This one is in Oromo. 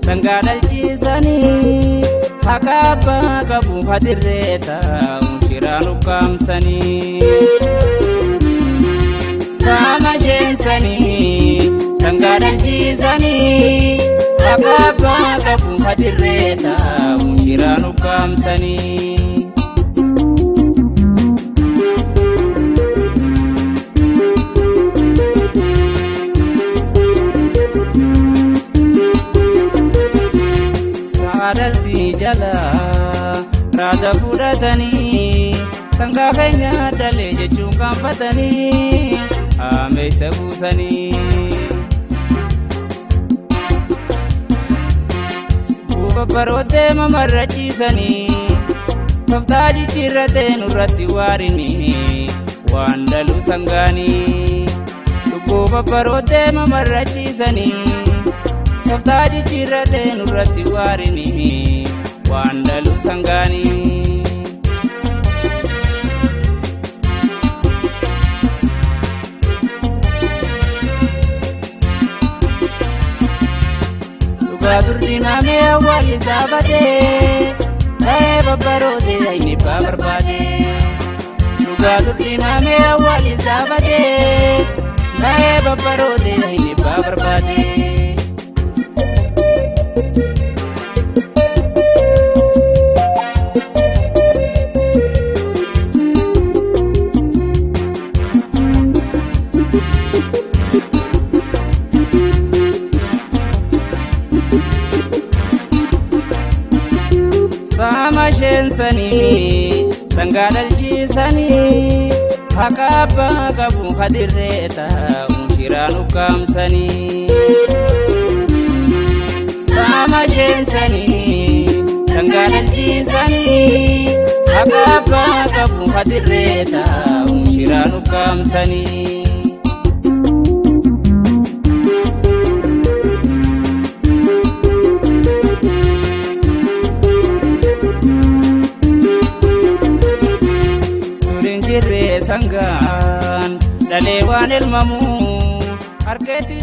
Sanggadal cisani hakapa kabu hadireta mushiranu kamsani sama jensani sanggadal cisani hakapa kabu hadireta mushiranu kamsani Raja Puratani, Sangga kanya dale jechungkam patani, ame sabusani. Buka parote mamarrachi sani, sabdaji chirate nurati warini, wandalu sangani. Buka parote mamarrachi sani, sabdaji chirate nurati warini. Wandalu sangani Sugadurdina me wali sabate babbarode aini babarbade Sugadurdina me wali sabate babbarode aini babarbade Sama jensani sanggadal cisani hakapa kabu hadireta mushiranu kamsani Sama jensani sanggadal cisani hakapa kabu hadireta mushiranu kamsani Sanggan dalewan ilmamu arketi